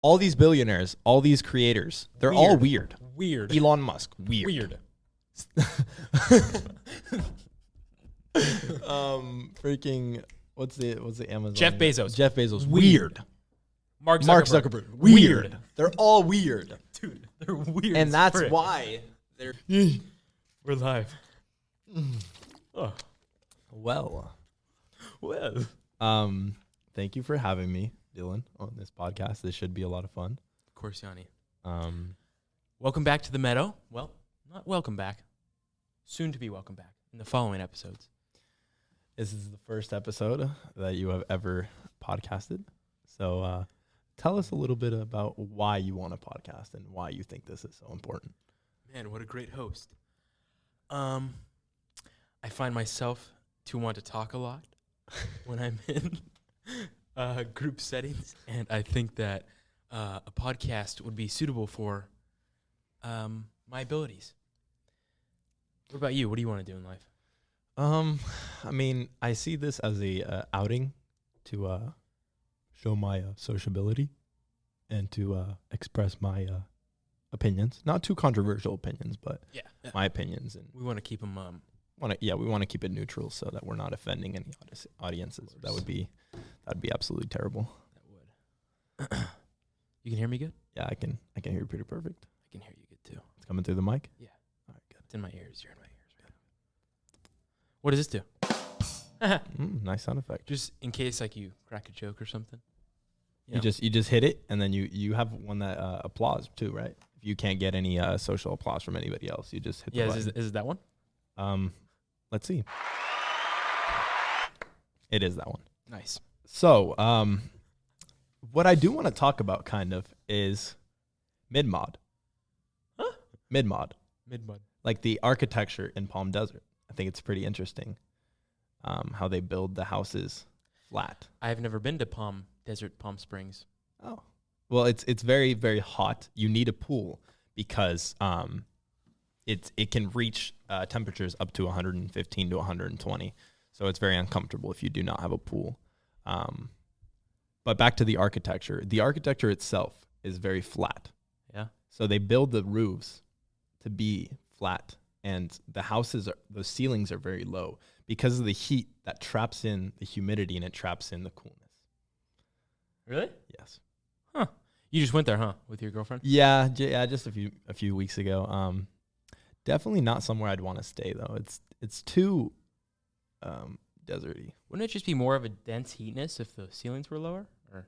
all these billionaires, all these creators, they're all weird. Weird. Elon Musk, weird. Freaking what's the Amazon? Jeff Bezos. Weird. Mark Zuckerberg. Weird. They're all weird. Dude, they're weird. And that's why they're we're live. Oh. Well. Thank you for having me, Dylan, on this podcast. This should be a lot of fun. Of course, Yanni. Welcome back to the Meadow. Well, not welcome back. Soon to be welcome back in the following episodes. This is the first episode that you have ever podcasted. So tell us a little bit about why you want a podcast and why you think this is so important. Man, what a great host. I find myself to want to talk a lot when I'm in group settings, and I think that a podcast would be suitable for my abilities. What about you? What do you want to do in life? I mean, I see this as a outing to show my sociability and to express my opinions. Not too controversial opinions, but my opinions. And we want to keep them. We want to keep it neutral so that we're not offending any audiences. That'd be absolutely terrible. That would. You can hear me good? Yeah, I can hear you pretty perfect. I can hear you good too. It's coming through the mic? Yeah. All right, good. It's in my ears. You're in my ears. Right? What does this do? Nice sound effect. Just in case like you crack a joke or something. You just hit it, and then you have one that applause too, right? If you can't get any social applause from anybody else, you just hit the button. Is it that one? Let's see. It is that one. Nice. So, what I do want to talk about kind of is mid-mod. Huh? Mid-mod. Mid-mod. Like the architecture in Palm Desert. I think it's pretty interesting how they build the houses flat. I've never been to Palm Springs. Oh. Well, it's very, very hot. You need a pool because it can reach temperatures up to 115 to 120. So it's very uncomfortable if you do not have a pool. But back to the architecture. The architecture itself is very flat. Yeah. So they build the roofs to be flat, and the ceilings are very low because of the heat that traps in the humidity and it traps in the coolness. Really? Yes. Huh. You just went there, huh, with your girlfriend? Yeah, just a few weeks ago. Definitely not somewhere I'd want to stay though. It's too deserty. Wouldn't it just be more of a dense heatness if the ceilings were lower? Or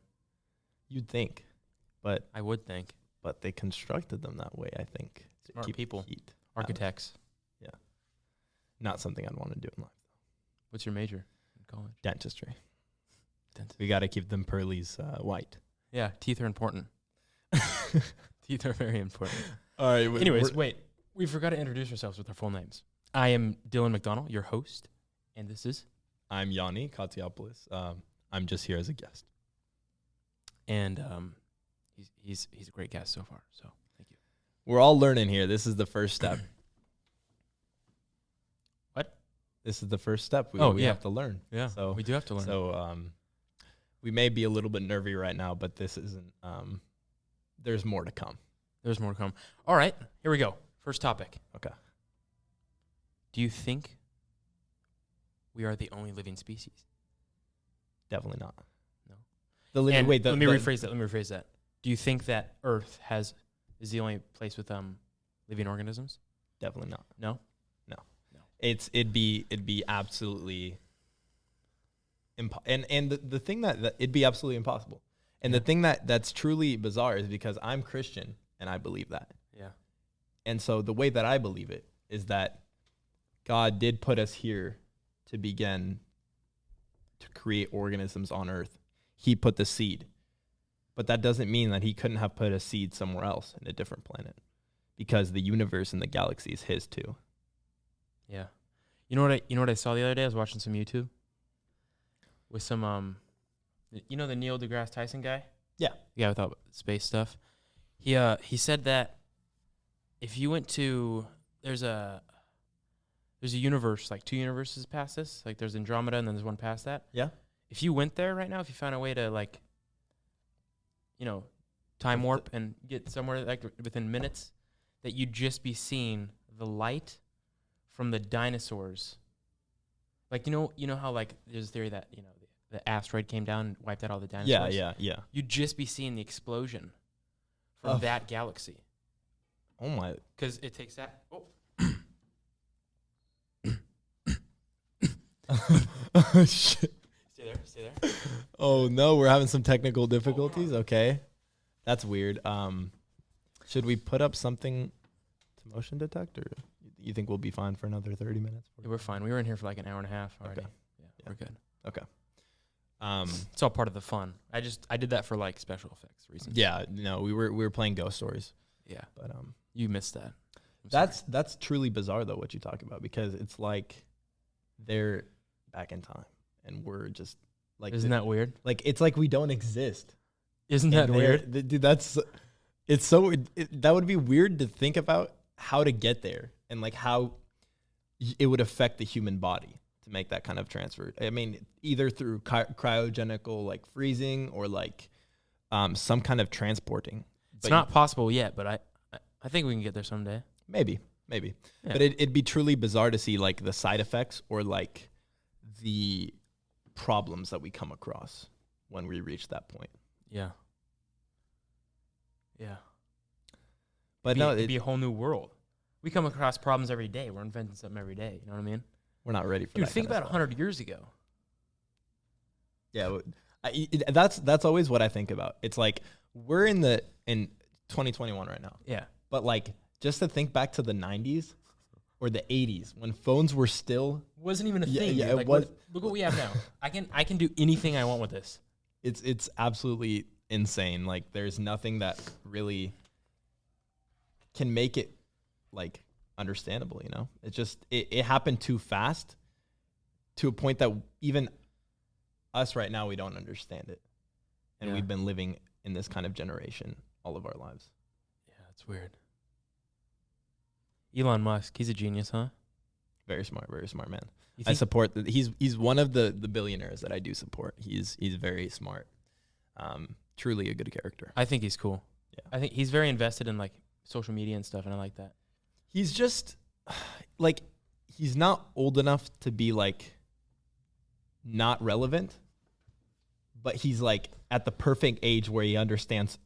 you'd think, but I would think. But they constructed them that way, I think. Smart keep people. Heat Architects. Yeah. Not something I'd want to do in life. What's your major in college? Dentistry. We got to keep them pearlies white. Yeah, teeth are important. Teeth are very important. All right. Anyways, wait. We forgot to introduce ourselves with our full names. I am Dylan McDonald, your host, and this is... I'm Yanni Katsiopoulos. I'm just here as a guest. And he's a great guest so far, so thank you. We're all learning here. This is the first step. What? This is the first step. We have to learn. Yeah, so we do have to learn. So we may be a little bit nervy right now, but this isn't... there's more to come. There's more to come. All right, here we go. First topic. Okay. Do you think we are the only living species? Definitely not. No. Let me rephrase that. Do you think that Earth is the only place with living organisms? Definitely not. No. It'd be absolutely and the thing that it'd be absolutely impossible. And the thing that's truly bizarre is because I'm Christian and I believe that. Yeah. And so the way that I believe it is that God did put us here to begin to create organisms on Earth. He put the seed. But that doesn't mean that he couldn't have put a seed somewhere else in a different planet, because the universe and the galaxy is his too. Yeah. You know what I saw the other day? I was watching some YouTube with some the Neil deGrasse Tyson guy? Yeah. The guy with all space stuff. He said that if you went to there's a universe, like 2 universes past this. Like there's Andromeda and then there's one past that. Yeah. If you went there right now, if you found a way to time warp and get somewhere like within minutes, that you'd just be seeing the light from the dinosaurs. Like, you know how like there's a theory that, the asteroid came down and wiped out all the dinosaurs? Yeah. You'd just be seeing the explosion from that galaxy. Oh my. Because it takes that. Oh. Oh, shit. Stay there. Oh no, we're having some technical difficulties. Okay. That's weird. Should we put up something to motion detect, or you think we'll be fine for another 30 minutes? Yeah, we're fine. We were in here for like an hour and a half already. Okay. Yeah, we're good. Okay. It's all part of the fun. I did that for like special effects reasons. Yeah, no, we were playing Ghost Stories. Yeah. But you missed that. that's truly bizarre though, what you talk about, because it's like they're back in time and we're just like, isn't that weird? Like it's like we don't exist. Isn't that weird? Dude, that would be weird to think about how to get there and like how it would affect the human body to make that kind of transfer. I mean, either through cryogenical like freezing or like some kind of transporting. It's not possible yet, but I think we can get there someday. Maybe. Yeah. But it'd be truly bizarre to see like the side effects or like the problems that we come across when we reach that point. Yeah. But it'd be a whole new world. We come across problems every day. We're inventing something every day. You know what I mean? We're not ready for Dude, that. think about 100 years ago. Yeah, that's always what I think about. It's like we're in 2021 right now. Yeah. But like just to think back to the 90s or the 80s when phones were still wasn't even a thing. Yeah, like, look what we have now. I can do anything I want with this. It's absolutely insane. Like there's nothing that really can make it like understandable, you know? It just it happened too fast to a point that even us right now, we don't understand it. And we've been living in this kind of generation all of our lives. Yeah, it's weird. Elon Musk, he's a genius, huh? Very smart man. I support that. He's one of the billionaires that I do support. He's very smart. Truly a good character. I think he's cool. Yeah. I think he's very invested in like social media and stuff, and I like that. He's just like, he's not old enough to be like not relevant, but he's like at the perfect age where he understands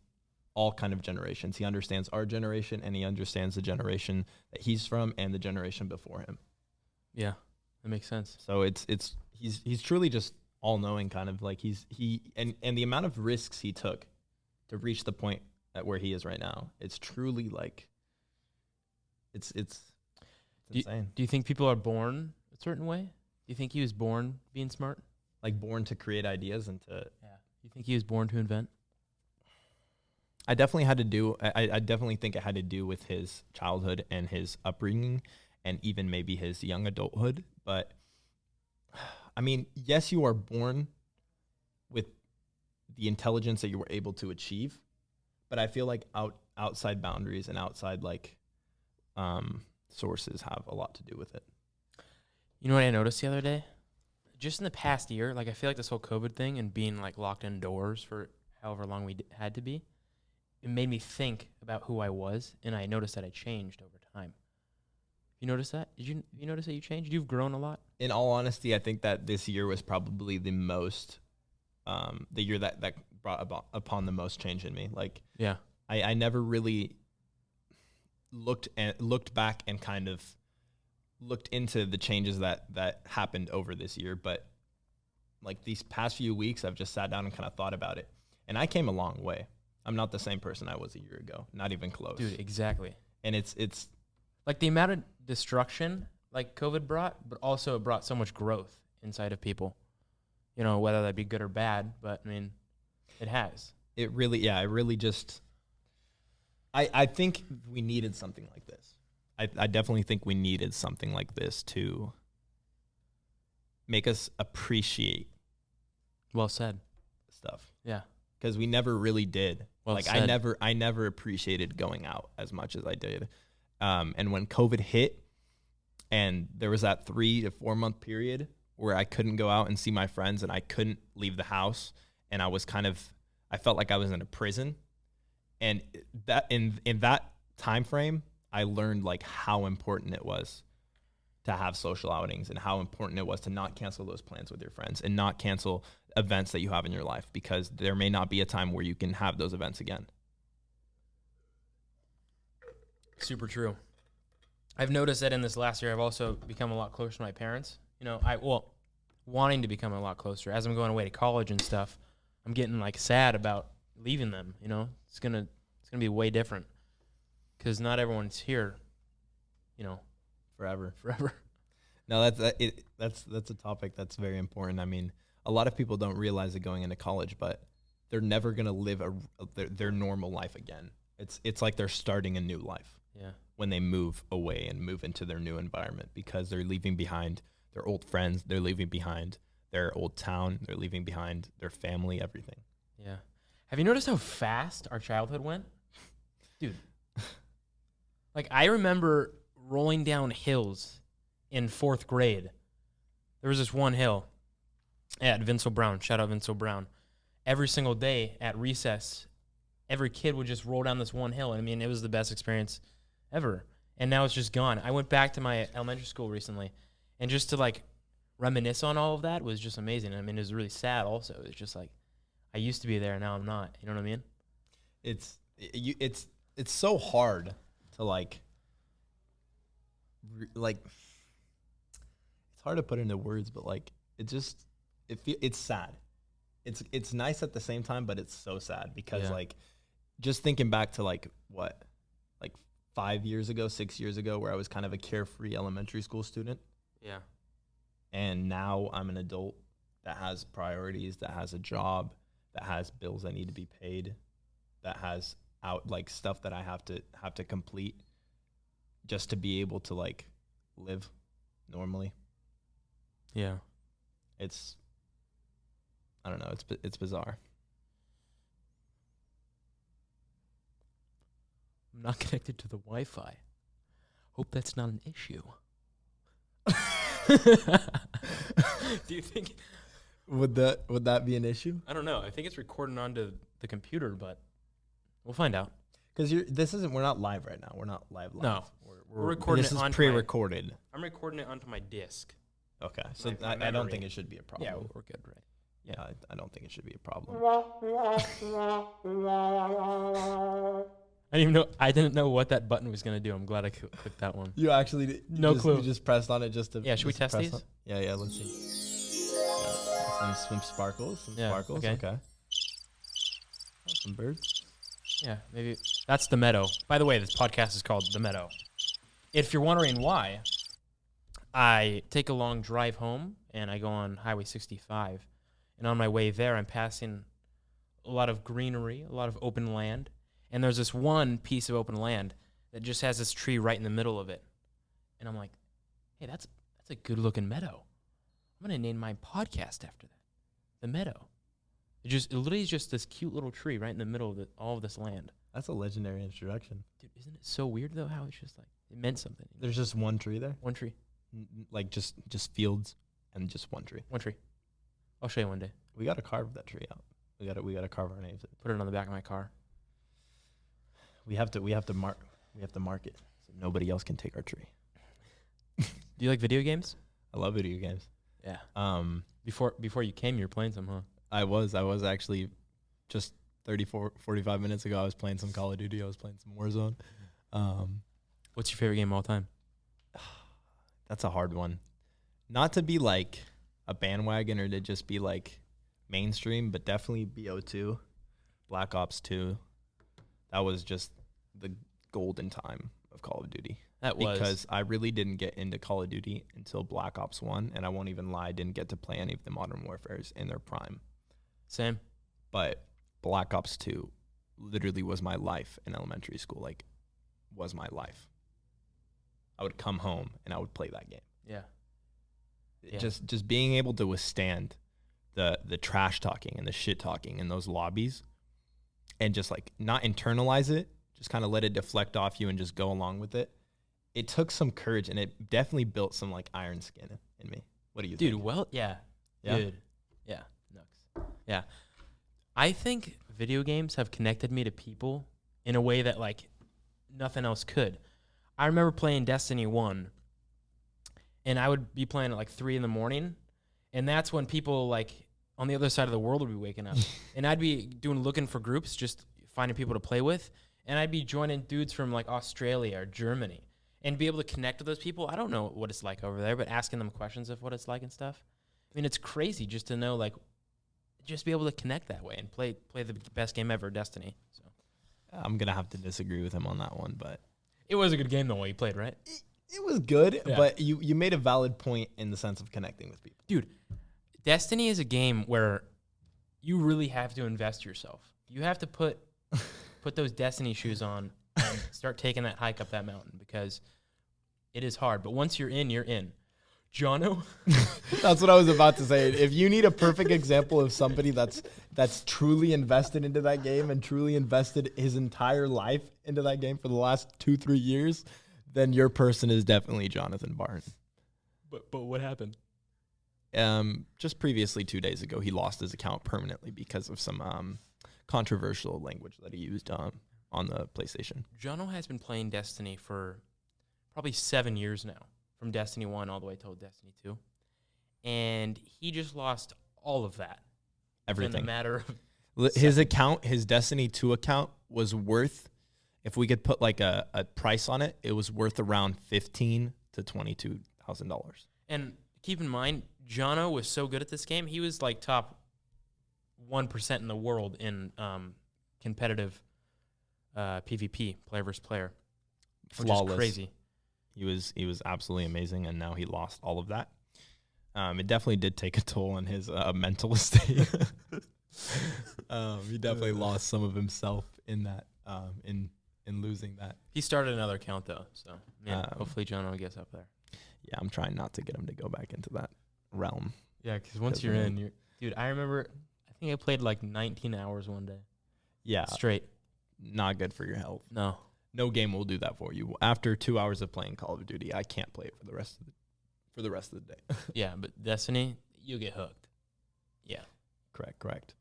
all kind of generations. He understands our generation and he understands the generation that he's from and the generation before him. Yeah, that makes sense. So he's truly just all knowing, kind of like and the amount of risks he took to reach the point at where he is right now. It's truly like it's insane. Do you think people are born a certain way? Do you think he was born being smart? Like born to create ideas and to... Yeah. You think he was born to invent? I definitely think it had to do with his childhood and his upbringing and even maybe his young adulthood. But I mean, yes, you are born with the intelligence that you were able to achieve, but I feel like outside boundaries and outside like sources have a lot to do with it. You know what I noticed the other day? Just in the past year, like I feel like this whole COVID thing and being like locked indoors for however long we had to be, it made me think about who I was, and I noticed that I changed over time. You notice that? You notice that you changed? You've grown a lot? In all honesty, I think that this year was probably the most, the year that brought upon the most change in me. Like, yeah, I never really looked back and kind of looked into the changes that happened over this year. But like these past few weeks, I've just sat down and kind of thought about it. And I came a long way. I'm not the same person I was a year ago. Not even close. Dude, exactly. And it's like the amount of destruction like COVID brought, but also it brought so much growth inside of people. You know, whether that be good or bad, but I mean, it has. It really just, I think we needed something like this. I definitely think we needed something like this to make us appreciate. Well said. Stuff. Yeah. Because we never really did. Well like said. I never appreciated going out as much as I did. And when COVID hit and there was that 3 to 4 month period where I couldn't go out and see my friends and I couldn't leave the house and I felt like I was in a prison. And that in that time frame, I learned like how important it was to have social outings and how important it was to not cancel those plans with your friends and not cancel events that you have in your life, because there may not be a time where you can have those events again. Super true. I've noticed that in this last year, I've also become a lot closer to my parents. Wanting to become a lot closer. As I'm going away to college and stuff, I'm getting like sad about leaving them. It's gonna be way different because not everyone's here. Forever. No, that's a topic that's very important. I mean, a lot of people don't realize it going into college, but they're never gonna live their normal life again. It's like they're starting a new life. Yeah. When they move away and move into their new environment, because they're leaving behind their old friends, they're leaving behind their old town, they're leaving behind their family, everything. Yeah. Have you noticed how fast our childhood went? Dude. Like, I remember rolling down hills in 4th grade. There was this one hill at Vincent Brown. Shout out Vincent Brown. Every single day at recess, every kid would just roll down this one hill. I mean, it was the best experience ever. And now it's just gone. I went back to my elementary school recently, and just to like reminisce on all of that was just amazing. I mean, it was really sad also. It's just like, I used to be there, now I'm not. You know what I mean? It's so hard to like it's hard to put into words, but like it's sad. It's nice at the same time, but it's so sad because like just thinking back to like 5 years ago, 6 years ago, where I was kind of a carefree elementary school student. Yeah. And now I'm an adult that has priorities, that has a job, that has bills that need to be paid, that has stuff that I have to complete just to be able to like live normally. Yeah. I don't know, it's bizarre. I'm not connected to the Wi-Fi. Hope that's not an issue. Do you think would that be an issue? I don't know. I think it's recording onto the computer, but we'll find out. Because we're not live right now. We're not live. No, we're recording it onto This is pre-recorded. I'm recording it onto my disc. Okay, so I don't think it should be a problem. Yeah, we're good, right? Yeah, I don't think it should be a problem. I didn't know what that button was gonna do. I'm glad I clicked that one. You actually clue. You just pressed on it just to. Yeah, should we test these? Yeah. Let's see. Yeah, some sparkles. Sparkles. Okay. Oh, some birds. Yeah, maybe that's the Meadow. By the way, this podcast is called The Meadow. If you're wondering why, I take a long drive home and I go on Highway 65, and on my way there, I'm passing a lot of greenery, a lot of open land. And there's this one piece of open land that just has this tree right in the middle of it. And I'm like, hey, that's a good-looking meadow. I'm going to name my podcast after that. The Meadow. It literally is just this cute little tree right in the middle of all of this land. That's a legendary introduction. Dude, isn't it so weird, though, how it's just like, it meant something. There's just one tree there? One tree. Like just fields and just one tree? One tree. I'll show you one day. We got to carve that tree out. We got to carve our names. Put it on the back of my car. We have to mark it so nobody else can take our tree. Do you like video games? I love video games. Yeah. Before you came, you were playing some, huh? I was actually just 45 minutes ago. I was playing some Call of Duty. I was playing some Warzone. What's your favorite game of all time? That's a hard one. Not to be like a bandwagon or to just be like mainstream, but definitely BO2, Black Ops 2. That was just the golden time of Call of Duty. That was. Because I really didn't get into Call of Duty until Black Ops 1, and I won't even lie, I didn't get to play any of the Modern Warfares in their prime. Same. But Black Ops 2 literally was my life in elementary school, like, was my life. I would come home, and I would play that game. Yeah. Just being able to withstand the trash talking and the shit talking in those lobbies and just, like, not internalize it, just kind of let it deflect off you and just go along with it. It took some courage, and it definitely built some, like, iron skin in me. What do you think? Dude, well, yeah. Yeah? Dude. Yeah. I think video games have connected me to people in a way that like nothing else could. I remember playing Destiny 1, and I would be playing at like 3 in the morning, and that's when people like on the other side of the world would be waking up. And I'd be looking for groups, just finding people to play with, and I'd be joining dudes from like Australia or Germany and be able to connect with those people. I don't know what it's like over there, but asking them questions of what it's like and stuff. I mean, it's crazy just to know, like, just be able to connect that way and play the best game ever, Destiny. So I'm going to have to disagree with him on that one, but it was a good game the way you played, right? It was good, Yeah. but you made a valid point in the sense of connecting with people. Dude, Destiny is a game where you really have to invest yourself. You have to put those Destiny shoes on and start taking that hike up that mountain, because it is hard. But once you're in, you're in. Jono? That's what I was about to say. If you need a perfect example of somebody that's truly invested into that game and truly invested his entire life into that game for the last 2-3 years, then your person is definitely Jonathan Barton. But what happened? Just previously 2 days ago, he lost his account permanently because of some controversial language that he used on the PlayStation. Jono has been playing Destiny for probably 7 years now, from Destiny 1 all the way till Destiny 2. And he just lost all of that. Everything. In a matter of His seconds. account, his Destiny 2 account was worth, if we could put like a price on it, it was worth around $15,000 to $22,000. And keep in mind, Jono was so good at this game. He was like top 1% in the world in competitive PvP, player versus player. Flawless. Which is crazy. He was absolutely amazing, and now he lost all of that. It definitely did take a toll on his mental state. He definitely lost some of himself in that, in losing that. He started another account though, so yeah, hopefully Jono gets up there. Yeah, I'm trying not to get him to go back into that realm. Yeah, because once you're in, dude. I remember, I think I played like 19 hours one day. Yeah, Straight. not good for your health. No game will do that for you. After 2 hours of playing Call of Duty, I can't play it for the rest of the day. Yeah, but Destiny, you get hooked. Yeah. Correct.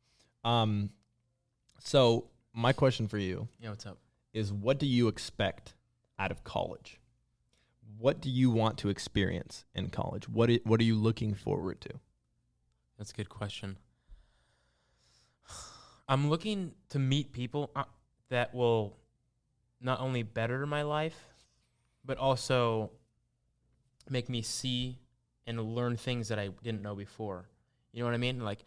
So my question for you, Yeah, what's up? is what do you expect out of college? What do you want to experience in college? What are you looking forward to? That's a good question. I'm looking to meet people that will not only better my life, but also make me see and learn things that I didn't know before. You know what I mean? Like,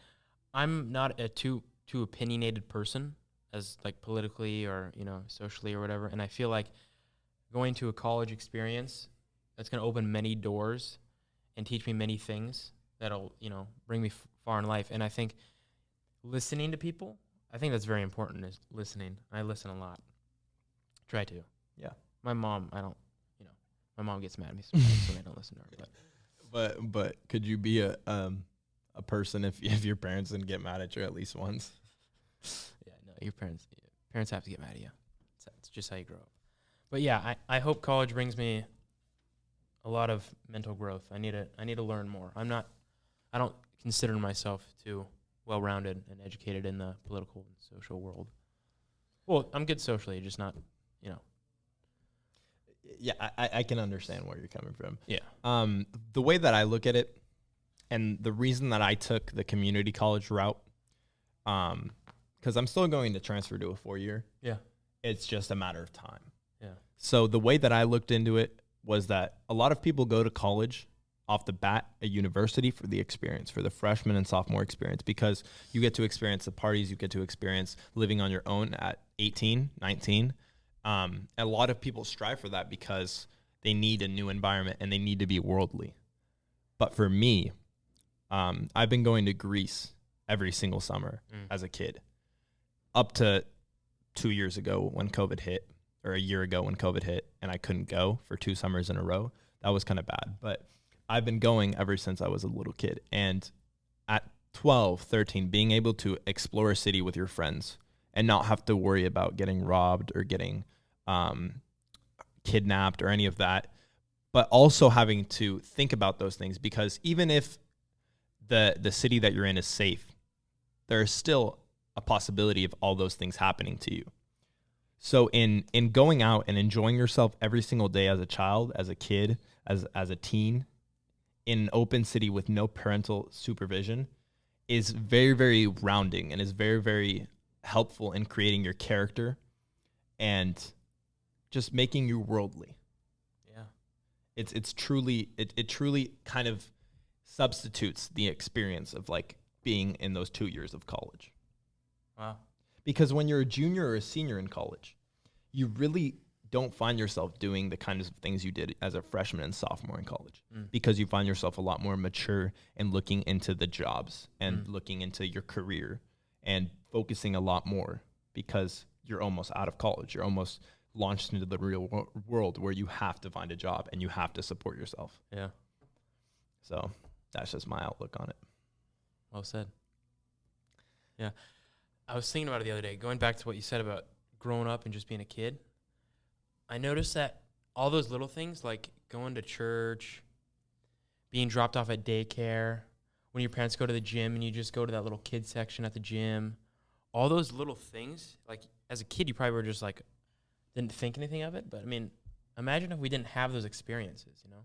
I'm not a too opinionated person, as like politically or, you know, socially or whatever. And I feel like going to a college experience that's going to open many doors and teach me many things that'll, you know, bring me far in life. And I think listening to people, I think that's very important, is listening. I listen a lot. Try to. Yeah. My mom, I don't, you know, my mom gets mad at me sometimes when I don't listen to her. But could you be a person if your parents didn't get mad at you at least once? Yeah, no, your parents have to get mad at you. It's just how you grow up. But yeah, I hope college brings me a lot of mental growth. I need to learn more. I don't consider myself too well-rounded and educated in the political and social world. Well, I'm good socially, just not, you know. Yeah, I can understand where you're coming from. Yeah. The way that I look at it, and the reason that I took the community college route, because I'm still going to transfer to a 4-year. Yeah. It's just a matter of time. Yeah. So the way that I looked into it was that a lot of people go to college off the bat, a university, for the experience, for the freshman and sophomore experience, because you get to experience the parties, you get to experience living on your own at 18, 19. A lot of people strive for that because they need a new environment and they need to be worldly. But for me, I've been going to Greece every single summer as a kid, up to 2 years ago when COVID hit, or a year ago when COVID hit, and I couldn't go for 2 summers in a row. That was kind of bad. But I've been going ever since I was a little kid. And at 12, 13, being able to explore a city with your friends and not have to worry about getting robbed or getting kidnapped or any of that, but also having to think about those things, because even if the city that you're in is safe, there is still a possibility of all those things happening to you. So in going out and enjoying yourself every single day as a child, as a kid, as a teen, in an open city with no parental supervision is very, very rounding and is very, very helpful in creating your character and just making you worldly. Yeah. It truly kind of substitutes the experience of like being in those 2 years of college. Wow. Because when you're a junior or a senior in college, you really don't find yourself doing the kinds of things you did as a freshman and sophomore in college, because you find yourself a lot more mature and looking into the jobs and looking into your career and focusing a lot more because you're almost out of college. You're almost launched into the real world where you have to find a job and you have to support yourself. Yeah. So that's just my outlook on it. Well said. Yeah. I was thinking about it the other day, going back to what you said about growing up and just being a kid. I noticed that all those little things, like going to church, being dropped off at daycare, when your parents go to the gym and you just go to that little kid section at the gym, all those little things, like as a kid, you probably were just like, didn't think anything of it. But I mean, imagine if we didn't have those experiences, you know?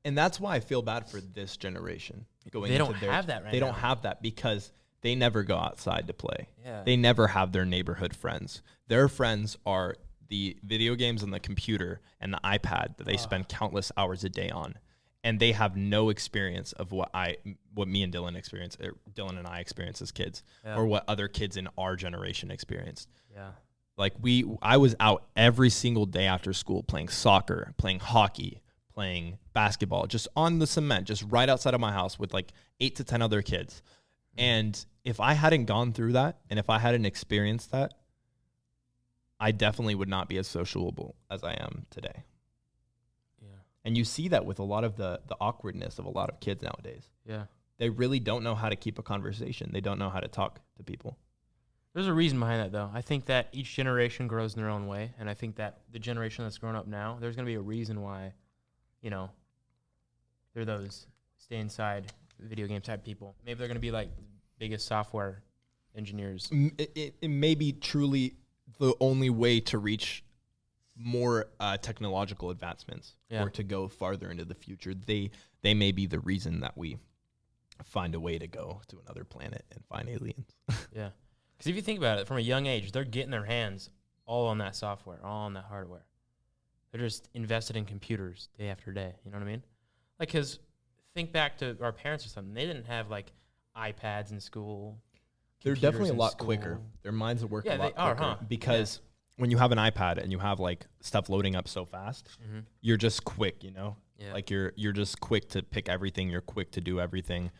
And that's why I feel bad for this generation. They don't have that right now. They don't have that because they never go outside to play. Yeah. They never have their neighborhood friends. Their friends are the video games and the computer and the iPad that they spend countless hours a day on. And they have no experience of what me and Dylan experienced, Dylan and I experienced as kids, or what other kids in our generation experienced. Yeah. Like I was out every single day after school playing soccer, playing hockey, playing basketball, just on the cement, just right outside of my house with like 8 to 10 other kids. And if I hadn't gone through that, and if I hadn't experienced that, I definitely would not be as sociable as I am today. Yeah. And you see that with a lot of the awkwardness of a lot of kids nowadays. Yeah. They really don't know how to keep a conversation. They don't know how to talk to people. There's a reason behind that, though. I think that each generation grows in their own way, and I think that the generation that's growing up now, there's going to be a reason why, you know, they're those stay inside video game type people. Maybe they're going to be like the biggest software engineers. It may be truly the only way to reach more technological advancements or to go farther into the future. They may be the reason that we find a way to go to another planet and find aliens. Yeah. Because if you think about it, from a young age, they're getting their hands all on that software, all on that hardware. They're just invested in computers day after day. You know what I mean? Like, because think back to our parents or something. They didn't have, like, iPads in school. They're definitely a lot quicker. Their minds work a lot quicker. Because when you have an iPad and you have, like, stuff loading up so fast, you're just quick, you know? Yeah. Like, you're just quick to pick everything. You're quick to do everything.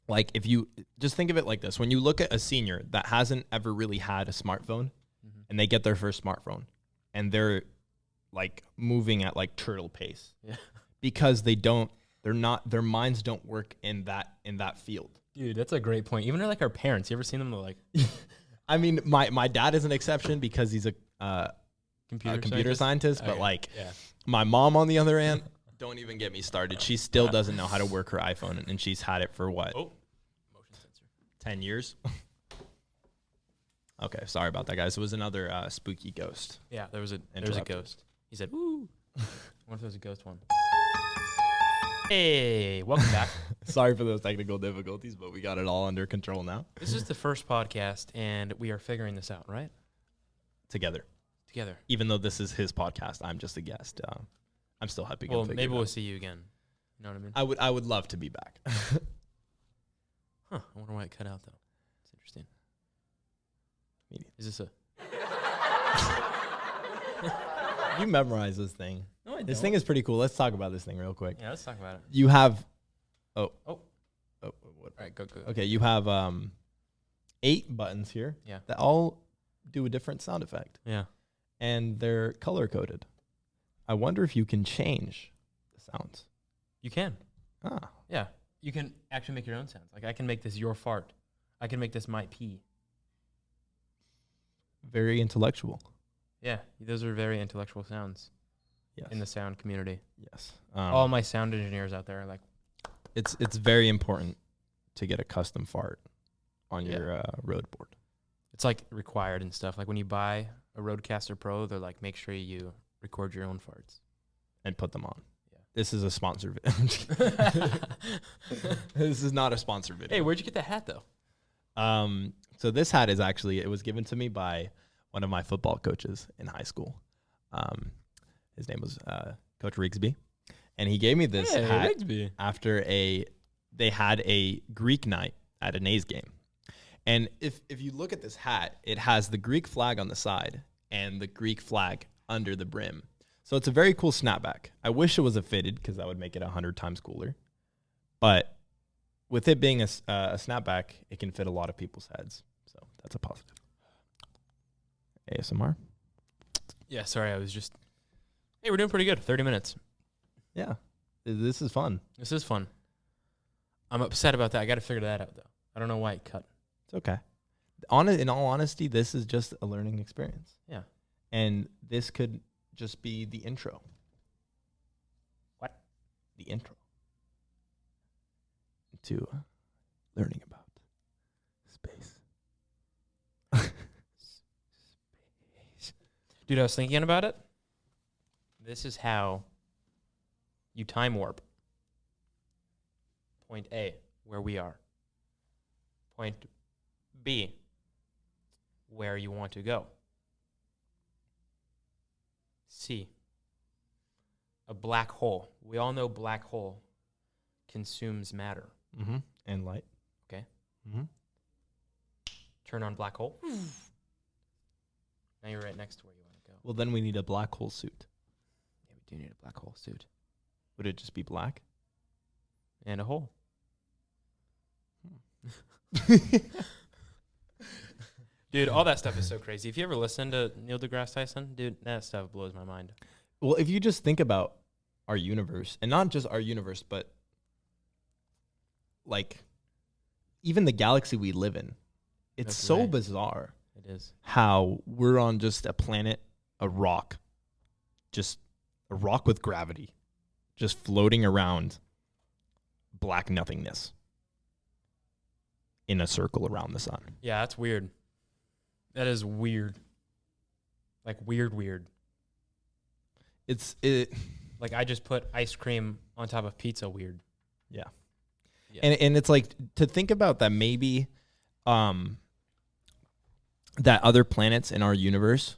Like, if you just think of it like this, when you look at a senior that hasn't ever really had a smartphone and they get their first smartphone and they're like moving at like turtle pace because their minds don't work in that field. Dude, that's a great point. Even like our parents, you ever seen them like, I mean, my dad is an exception because he's a computer scientist, but my mom on the other hand, don't even get me started. She still doesn't know how to work her iPhone, and she's had it for what? Oh, motion sensor. 10 years? Okay, sorry about that, guys. It was another spooky ghost. Yeah, there was a ghost. He said, woo. I wonder if there was a ghost one. Hey, welcome back. Sorry for those technical difficulties, but we got it all under control now. This is the first podcast, and we are figuring this out, right? Together. Even though this is his podcast, I'm just a guest. I'm still happy. Well, maybe we'll see you again. You know what I mean? I would love to be back. I wonder why it cut out, though. It's interesting. Is this a... You memorize this thing. No, I don't. This thing is pretty cool. Let's talk about this thing real quick. Yeah, let's talk about it. You have... Oh. What? All right, go. Okay, you have 8 buttons here that all do a different sound effect. Yeah. And they're color-coded. I wonder if you can change the sounds. You can. Ah. Yeah. You can actually make your own sounds. Like, I can make this your fart. I can make this my pee. Very intellectual. Yeah. Those are very intellectual sounds. Yes. In the sound community. Yes. All my sound engineers out there are like... It's very important to get a custom fart on your road board. It's like required and stuff. Like when you buy a Rodecaster Pro, they're like, make sure you record your own farts. And put them on. Yeah. This is a sponsor video. This is not a sponsor video. Hey, where'd you get that hat though? So this hat is actually, it was given to me by one of my football coaches in high school. His name was Coach Rigsby. And he gave me this hat Rigsby. after they had a Greek night at an A's game. And if you look at this hat, it has the Greek flag on the side and the Greek flag under the brim. So it's a very cool snapback. I wish it was a fitted because that would make it 100 times cooler. But with it being a snapback, it can fit a lot of people's heads. So that's a positive. ASMR. Yeah, sorry, I was just... Hey, we're doing pretty good. 30 minutes. Yeah, this is fun. This is fun. I'm upset about that. I got to figure that out, though. I don't know why it cut. It's okay. In all honesty, this is just a learning experience. Yeah. And this could just be the intro. What? The intro to learning about space. Dude, I was thinking about it. This is how you time warp. Point A, where we are. Point B, where you want to go. C, a black hole. We all know black hole consumes matter. Mm-hmm. And light. Okay. Mm-hmm. Turn on black hole. Now you're right next to where you want to go. Well, then we need a black hole suit. Yeah, we do need a black hole suit. Would it just be black? And a hole. Dude, all that stuff is so crazy. If you ever listen to Neil deGrasse Tyson, dude, that stuff blows my mind. Well, if you just think about our universe, and not just our universe, but like even the galaxy we live in, it's That's so right. bizarre It is. how we're on just a planet, a rock with gravity, just floating around black nothingness in a circle around the sun. Yeah, that's weird. That is weird. Like weird. Like I just put ice cream on top of pizza weird. Yeah. Yeah. And it's like to think about that maybe that other planets in our universe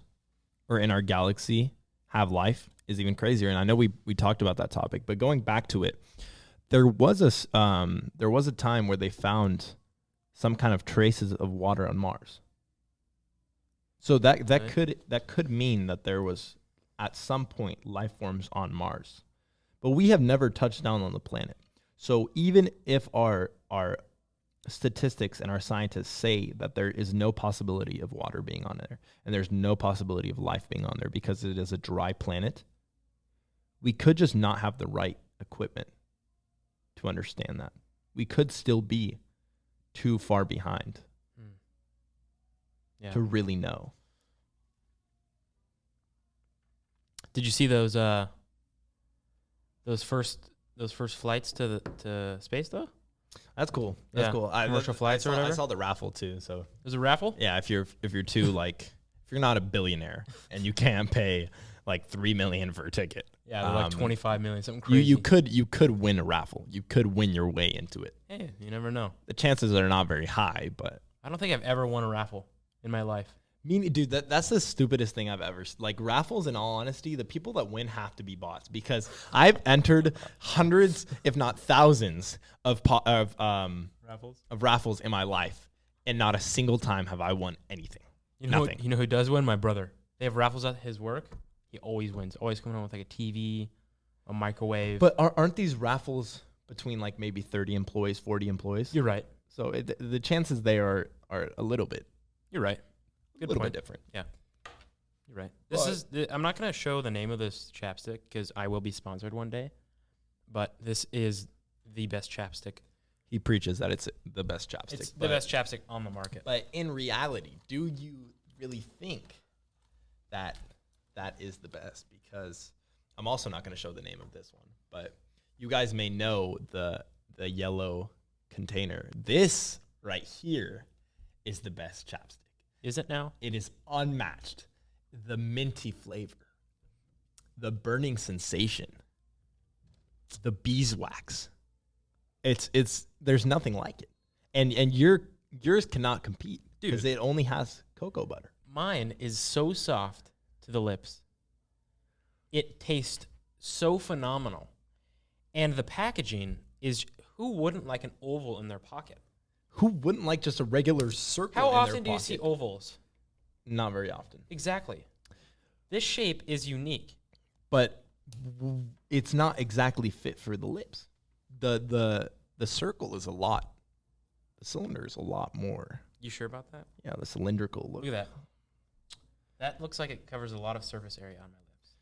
or in our galaxy have life is even crazier. And I know we talked about that topic, but going back to it, there was a time where they found some kind of traces of water on Mars. So that could mean that there was at some point life forms on Mars. But we have never touched down on the planet. So even if our statistics and our scientists say that there is no possibility of water being on there and there's no possibility of life being on there because it is a dry planet, we could just not have the right equipment to understand that. We could still be too far behind to really know. Did you see those first flights to space though? That's cool. That's Yeah. cool. Commercial flights or whatever? I saw the raffle too. So There's a raffle? yeah, if you're too like if you're not a billionaire and you can't pay like $3 million for a ticket, Yeah, they're like 25 million, something crazy. you could win a raffle. You could win your way into it. Hey, you never know. The chances are not very high, but I don't think I've ever won a raffle in my life. dude, that's the stupidest thing I've ever like raffles. In all honesty, the people that win have to be bots because I've entered hundreds, if not thousands, of raffles in my life, and not a single time have I won anything. Nothing. You know who does win? My brother. They have raffles at his work. He always wins. Always coming home with like a TV, a microwave. But aren't these raffles between like maybe 30 employees, 40 employees? You're right. So the chances there are a little bit. You're right. Good little point. bit different. Yeah. You're right. I'm not going to show the name of this chapstick because I will be sponsored one day. But this is the best chapstick. He preaches that it's the best chapstick. It's the best chapstick on the market. But in reality, do you really think that is the best? Because I'm also not going to show the name of this one, but you guys may know the yellow container. This right here is the best chapstick. Is it now? It is unmatched. The minty flavor, the burning sensation, the beeswax. There's nothing like it. And yours cannot compete because it only has cocoa butter. Mine is so soft to the lips. It tastes so phenomenal. And the packaging is, who wouldn't like an oval in their pocket? Who wouldn't like just a regular circle How in their often do you pocket? see ovals? Not very often. Exactly. This shape is unique. But it's not exactly fit for the lips. The circle is a lot. The cylinder is a lot more. You sure about that? Yeah, the cylindrical look. Look at that. That looks like it covers a lot of surface area on my lips.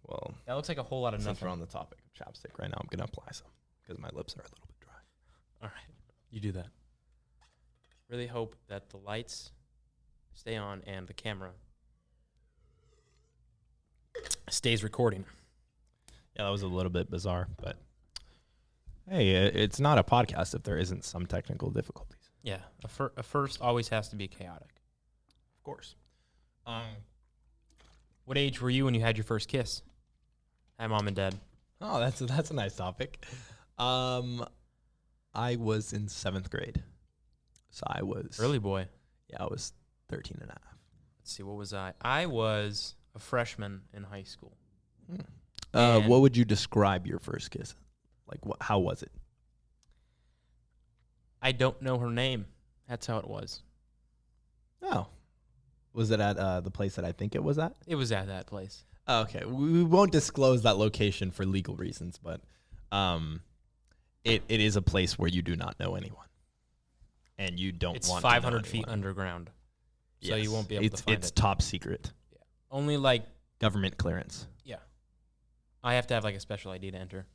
Well, That looks like a whole lot of since nothing. we're on the topic of chapstick right now, I'm gonna apply some because my lips are a little bit dry. All right. You do that. Really hope that the lights stay on and the camera stays recording. Yeah, that was a little bit bizarre, but hey, it's not a podcast if there isn't some technical difficulties. Yeah. A first always has to be chaotic. Of course. What age were you when you had your first kiss? Hi, Mom and Dad. Oh, that's a nice topic. I was in 7th grade. So I was... Early boy. Yeah, I was 13 and a half. Let's see, what was I? I was a freshman in high school. What would you describe your first kiss? Like, how was it? I don't know her name. That's how it was. Oh. Was it at the place that I think it was at? It was at that place. Oh, okay. We won't disclose that location for legal reasons, but it is a place where you do not know anyone. And you don't It's want 500 to know feet anyone. underground. So you won't be able to find It's it. top secret. Yeah. Only like, Government clearance. yeah. I have to have like a special ID to enter.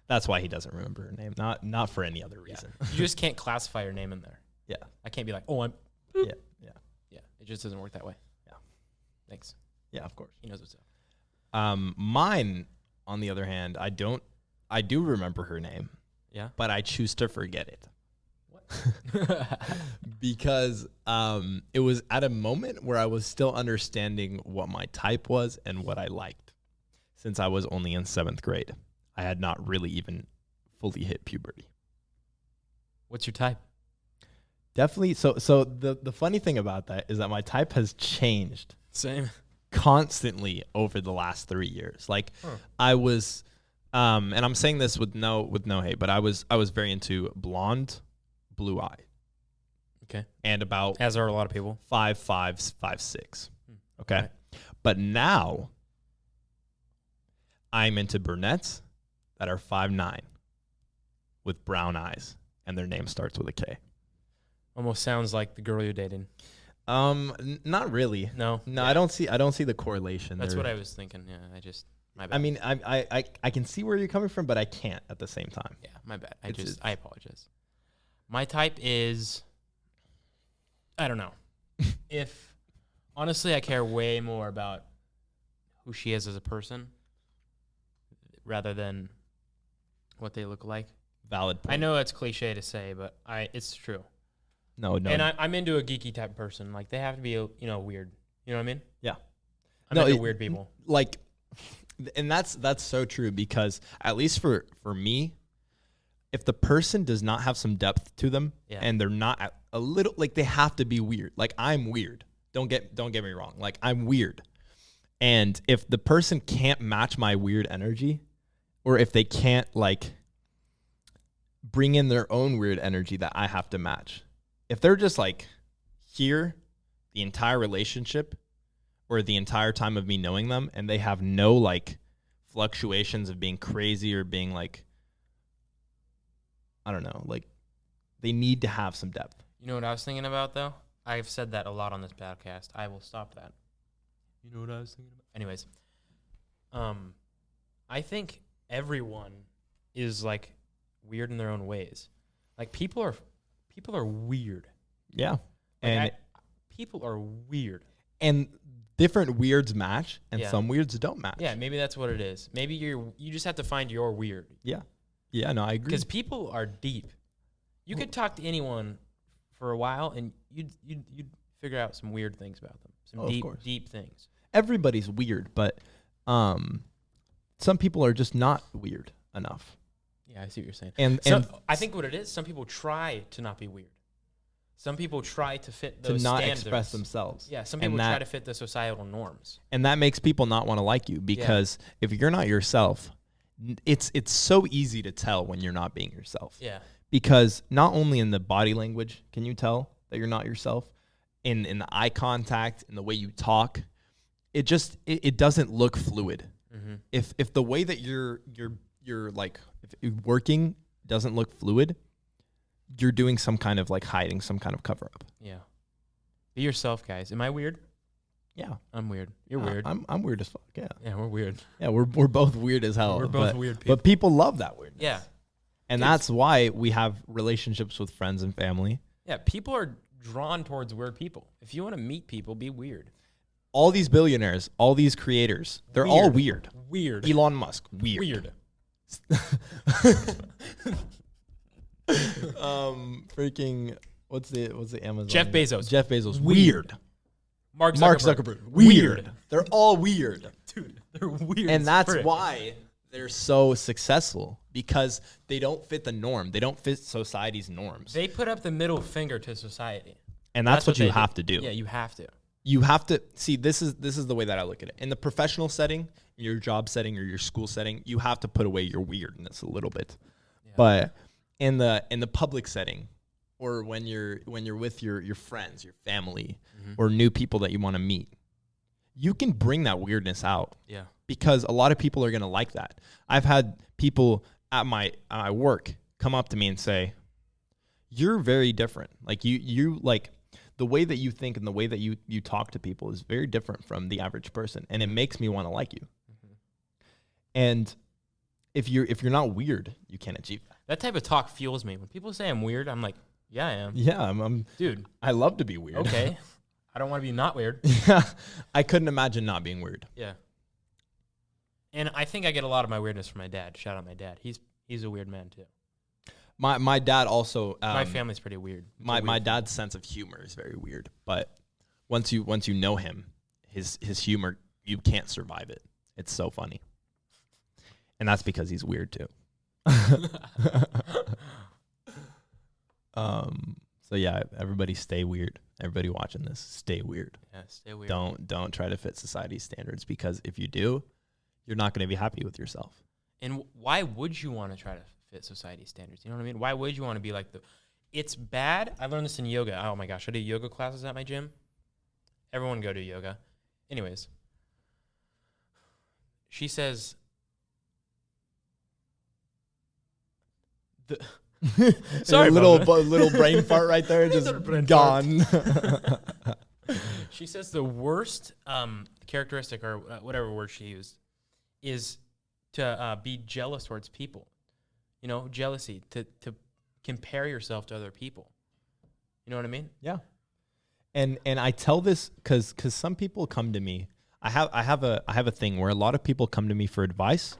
That's why he doesn't remember her name. Not for any other reason. You just can't classify your name in there. Yeah. I can't be like, oh, I'm. Yeah. Yeah. It just doesn't work that way. Yeah. Thanks. Yeah, of course. He knows what's up. Mine, on the other hand, I do remember her name. Yeah. But I choose to forget it. What? Because it was at a moment where I was still understanding what my type was and what I liked. Since I was only in 7th grade, I had not really even fully hit puberty. What's your type? Definitely. So the funny thing about that is that my type has changed Same. constantly over the last 3 years. Like I was, and I'm saying this with no hate, but I was very into blonde, blue eye. Okay. And about As are a lot of people. 5'5", 5'6". Okay. Right. But now I'm into brunettes that are 5'9" with brown eyes, and their name starts with a K. Almost sounds like the girl you're dating. Not really. No. No, I don't see the correlation. That's what I was thinking. Yeah, my bad. I mean, I can see where you're coming from, but I can't at the same time. Yeah, my bad. It's I apologize. My type is, I don't know. Honestly, I care way more about who she is as a person rather than what they look like. Valid point. I know it's cliche to say, but it's true. No. And I'm into a geeky type of person. Like, they have to be, weird. You know what I mean? Yeah. I'm into weird people. Like, and that's so true, because at least for me, if the person does not have some depth to them, and they're not a little, like, they have to be weird. Like, I'm weird. Don't get me wrong. Like, I'm weird. And if the person can't match my weird energy, or if they can't, like, bring in their own weird energy that I have to match, if they're just, like, here the entire relationship or the entire time of me knowing them, and they have no, like, fluctuations of being crazy or being, like, I don't know, like, they need to have some depth. You know what I was thinking about, though? I've said that a lot on this podcast. I will stop that. You know what I was thinking about? Anyways, I think everyone is, like, weird in their own ways. Like, people are weird. Yeah. Like, And people are weird. and different weirds match, and Yeah. some weirds don't match. Yeah, maybe that's what it is. Maybe you just have to find your weird. Yeah. Yeah, no, I agree. Because people are deep. You could talk to anyone for a while, and you'd figure out some weird things about them, some deep things. Everybody's weird, but some people are just not weird enough. Yeah, I see what you're saying. And I think what it is, some people try to not be weird. Some people try to fit those to not standards. express themselves. Yeah, some people try to fit the societal norms. And that makes people not want to like you because if you're not yourself, it's so easy to tell when you're not being yourself. Yeah. Because not only in the body language can you tell that you're not yourself, in the eye contact, in the way you talk, it doesn't look fluid. Mm-hmm. If the way that you're like if you're working doesn't look fluid, you're doing some kind of like hiding, some kind of cover up. Yeah. Be yourself, guys. Am I weird? Yeah. I'm weird. You're weird. I'm weird as fuck. Yeah. Yeah, we're weird. Yeah, we're both weird as hell. We're both weird people. But people love that weirdness. Yeah. And that's why we have relationships with friends and family. Yeah, people are drawn towards weird people. If you want to meet people, be weird. All these billionaires, all these creators, they're all weird. Weird. Elon Musk, weird. Weird. Freaking what's the Amazon? Jeff Bezos. Jeff Bezos. Weird. Mark Zuckerberg. Weird. They're all weird. Dude, they're weird. And that's why they're so successful, because they don't fit the norm. They don't fit society's norms. They put up the middle finger to society. And that's what you have to do. Yeah, you have to. You have to see, this is the way that I look at it. In the professional setting, your job setting or your school setting, you have to put away your weirdness a little bit. Yeah. But in the public setting, or when you're with your friends, your family, or new people that you want to meet, you can bring that weirdness out. Yeah. Because a lot of people are going to like that. I've had people at my work come up to me and say, "You're very different. Like you like the way that you think and the way that you talk to people is very different from the average person, and it makes me want to like you." Mm-hmm. And if you're not weird, you can't achieve that. That type of talk fuels me. When people say I'm weird, I'm like, yeah, I am. Yeah, I'm dude. I love to be weird. Okay. I don't want to be not weird. Yeah. I couldn't imagine not being weird. Yeah. And I think I get a lot of my weirdness from my dad. Shout out my dad. He's a weird man too. My dad also. My family's pretty weird. My dad's sense of humor is very weird, but once you know him, his humor, you can't survive it. It's so funny, and that's because he's weird too. So yeah, everybody stay weird. Everybody watching this, stay weird. Yeah, stay weird. Don't try to fit society's standards, because if you do, you're not going to be happy with yourself. And why would you want to try to fit society's standards? You know what I mean? Why would you want to be like it's bad. I learned this in yoga. Oh my gosh, I do yoga classes at my gym. Everyone go do yoga. Anyways, she says sorry, little brain fart right there, just gone. She says the worst characteristic, or whatever word she used, is to be jealous towards people. You know, jealousy, to compare yourself to other people. You know what I mean? Yeah. And I tell this because some people come to me. I have a thing where a lot of people come to me for advice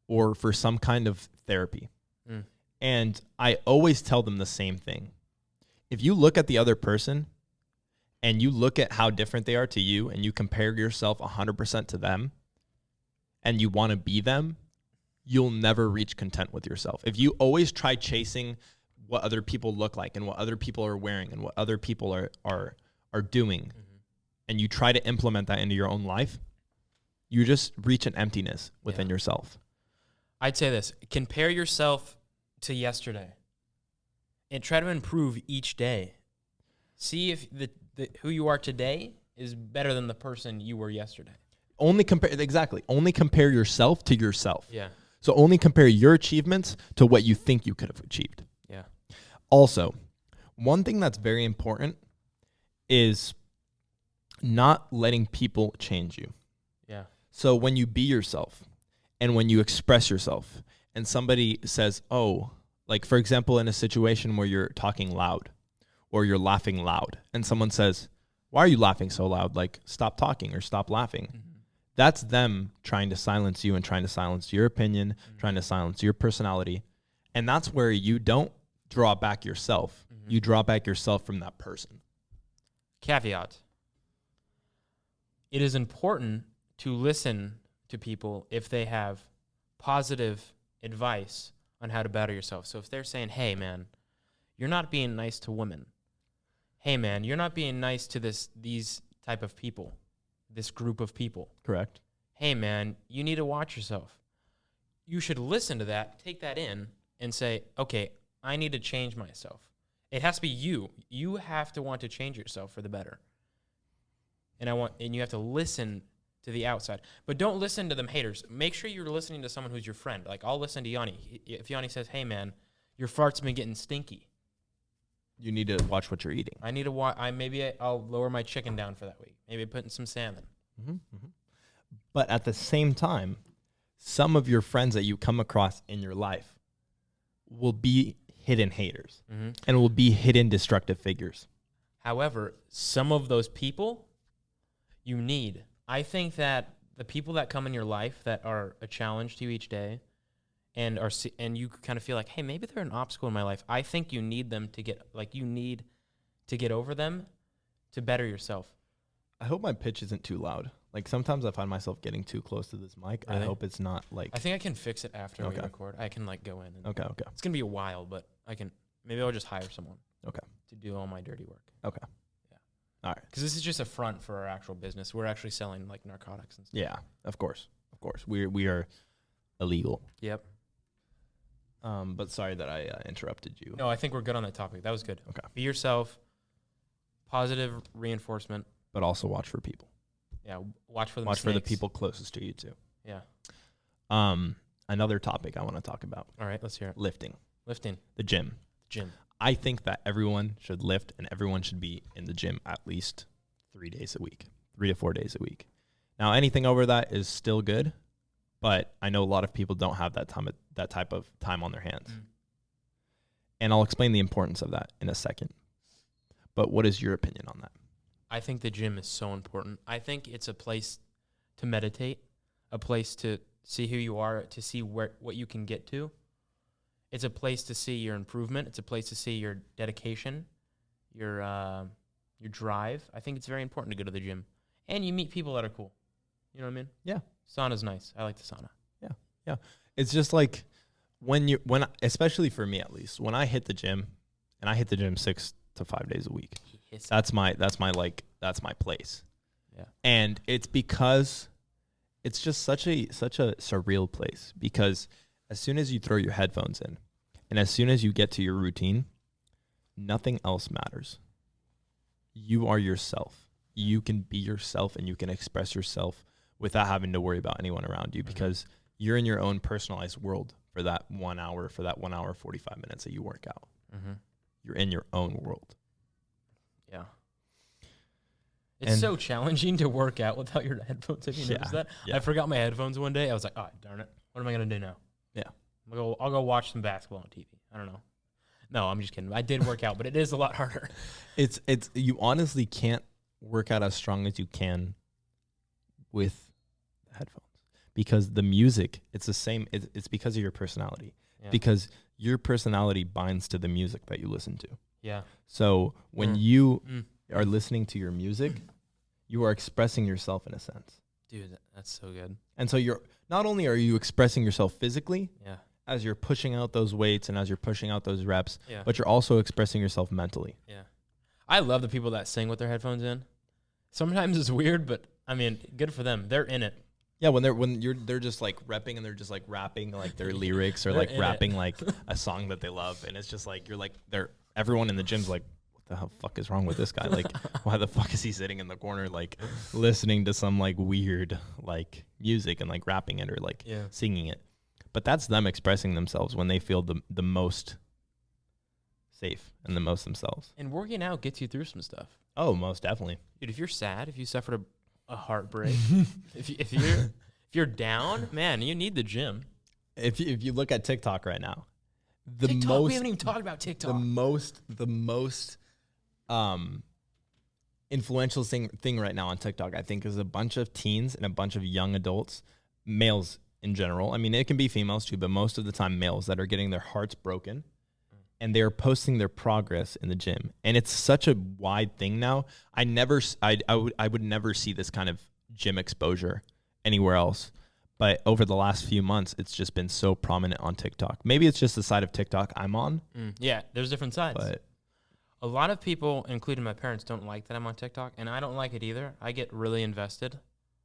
or for some kind of therapy. Mm. And I always tell them the same thing. If you look at the other person and you look at how different they are to you, and you compare yourself 100% to them, and you want to be them, you'll never reach content with yourself. If you always try chasing what other people look like and what other people are wearing and what other people are doing, and you try to implement that into your own life, you just reach an emptiness within yourself. I'd say this: compare yourself to yesterday and try to improve each day. See if the who you are today is better than the person you were yesterday. Only compare yourself to yourself. Yeah. So only compare your achievements to what you think you could have achieved. Yeah. Also, one thing that's very important is not letting people change you. Yeah. So when you be yourself and when you express yourself and somebody says, oh, like for example, in a situation where you're talking loud or you're laughing loud and someone says, why are you laughing so loud? Like, stop talking or stop laughing. Mm-hmm. That's them trying to silence you and trying to silence your opinion, trying to silence your personality. And that's where you don't draw back yourself. You draw back yourself from that person. Caveat. It is important to listen to people if they have positive advice on how to better yourself. So if they're saying, hey, man, you're not being nice to women. Hey, man, you're not being nice to these type of people, this group of people. Correct. Hey, man, you need to watch yourself. You should listen to that, take that in, and say, okay, I need to change myself. It has to be you. You have to want to change yourself for the better. And you have to listen to the outside. But don't listen to them haters. Make sure you're listening to someone who's your friend. Like, I'll listen to Yanni. If Yanni says, hey, man, your fart's been getting stinky. You need to watch what you're eating. I need to watch. I'll lower my chicken down for that week. Maybe put in some salmon. Mm-hmm, mm-hmm. But at the same time, some of your friends that you come across in your life will be hidden haters and will be hidden destructive figures. However, some of those people you need. I think that the people that come in your life that are a challenge to you each day and you kind of feel like, hey, maybe they're an obstacle in my life. I think you need them to get over them to better yourself. I hope my pitch isn't too loud. Like, sometimes I find myself getting too close to this mic. Really? I hope it's not like... I think I can fix it after we record. I can go in. And okay. It's going to be a while, but maybe I'll just hire someone. Okay. To do all my dirty work. Okay. Yeah. All right. Because this is just a front for our actual business. We're actually selling like narcotics and stuff. Yeah, of course. We are illegal. Yep. But sorry that I interrupted you. No, I think we're good on that topic. That was good. Okay. Be yourself. Positive reinforcement. But also watch for people. Yeah, watch for the mistakes. For the people closest to you too. Yeah. Another topic I want to talk about. All right, let's hear it. Lifting. The gym. I think that everyone should lift and everyone should be in the gym at least 3 days a week, 3 to 4 days a week. Now, anything over that is still good, but I know a lot of people don't have that type of time on their hands. And I'll explain the importance of that in a second. But what is your opinion on that? I think the gym is so important. I think it's a place to meditate, a place to see who you are, to see what you can get to. It's a place to see your improvement. It's a place to see your dedication, your drive. I think it's very important to go to the gym. And you meet people that are cool. You know what I mean? Yeah. Sauna's nice. I like the sauna. Yeah. It's just like when especially for me at least, when I hit the gym, and I hit the gym 6 to 5 days a week. That's my place. Yeah. And it's because it's just such a surreal place, because as soon as you throw your headphones in and as soon as you get to your routine, nothing else matters. You are yourself. You can be yourself and you can express yourself without having to worry about anyone around you, because you're in your own personalized world for that 1 hour, 45 minutes that you work out. You're in your own world. Yeah. It's so challenging to work out without your headphones. Have you noticed that? Yeah. I forgot my headphones one day. I was like, oh, darn it. What am I going to do now? Yeah. I'll go watch some basketball on TV. I don't know. No, I'm just kidding. I did work out, but it is a lot harder. It's you honestly can't work out as strong as you can with headphones, because the music, it's the same. It's because of your personality. Yeah. Because your personality binds to the music that you listen to. Yeah. So when you are listening to your music, you are expressing yourself in a sense. Dude, that's so good. And so you're not only are you expressing yourself physically, yeah, as you're pushing out those weights and as you're pushing out those reps, but you're also expressing yourself mentally. Yeah. I love the people that sing with their headphones in. Sometimes it's weird, but I mean, good for them. They're in it. Yeah, they're just like repping and they're just like rapping like their lyrics or like rapping like a song that they love, and it's just like everyone in the gym's like, what the hell fuck is wrong with this guy? Like, why the fuck is he sitting in the corner like listening to some like weird like music and like rapping it or like singing it? But that's them expressing themselves when they feel the most safe and the most themselves. And working out gets you through some stuff. Oh, most definitely. Dude, if you're sad, if you suffered a heartbreak, if you're down, man, you need the gym. If you look at TikTok right now, we haven't even talked about TikTok. The most influential thing right now on TikTok, I think, is a bunch of teens and a bunch of young adults, males in general. I mean, it can be females too, but most of the time males that are getting their hearts broken and they're posting their progress in the gym. And it's such a wide thing now. I would never see this kind of gym exposure anywhere else. But over the last few months, it's just been so prominent on TikTok. Maybe it's just the side of TikTok I'm on. Yeah, there's different sides. But a lot of people, including my parents, don't like that I'm on TikTok, and I don't like it either. I get really invested.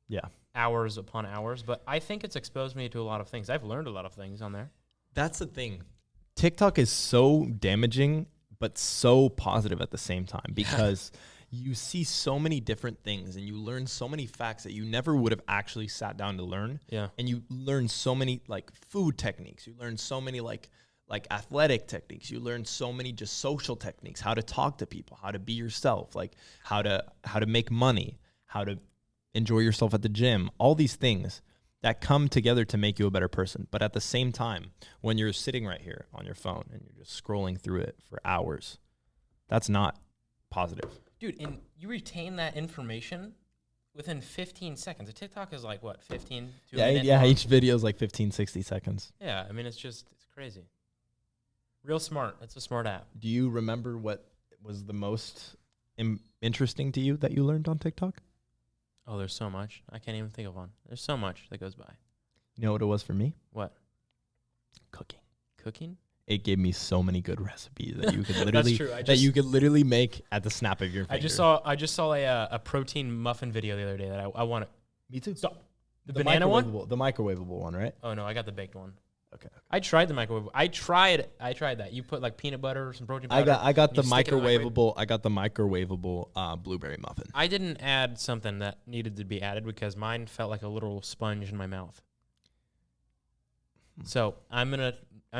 yeah, Hours upon hours, but I think it's exposed me to a lot of things. I've learned a lot of things on there. that's the thing. TikTok is so damaging, but so positive at the same time because you see so many different things and you learn so many facts that you never would have actually sat down to learn. Yeah. And you learn so many like food techniques. You learn so many like athletic techniques. You learn so many just social techniques, how to talk to people, how to be yourself, like how to make money, how to enjoy yourself at the gym, all these things that come together to make you a better person. But at the same time, when you're sitting right here on your phone and you're just scrolling through it for hours, that's not positive. Dude, and you retain that information within 15 seconds. A TikTok is like, what, 15 to a minute? Yeah, long? each video is like 15, 60 seconds. Yeah, I mean, it's crazy. Real smart. It's a smart app. Do you remember what was the most interesting to you that you learned on TikTok? Oh, there's so much. I can't even think of one. There's so much that goes by. You know what it was for me? What? Cooking. Cooking? It gave me so many good recipes that you could literally That's true. you could literally make at the snap of your finger. I just saw a protein muffin video the other day that I wanted. Me too. Stop. The banana one? The microwavable one, right? Oh no, I got the baked one. Okay. I tried the microwave. I tried that. You put like peanut butter or some protein powder. I got the and you stick it in the microwave. microwavable. I got the microwavable blueberry muffin. I didn't add something that needed to be added because mine felt like a literal sponge in my mouth. So I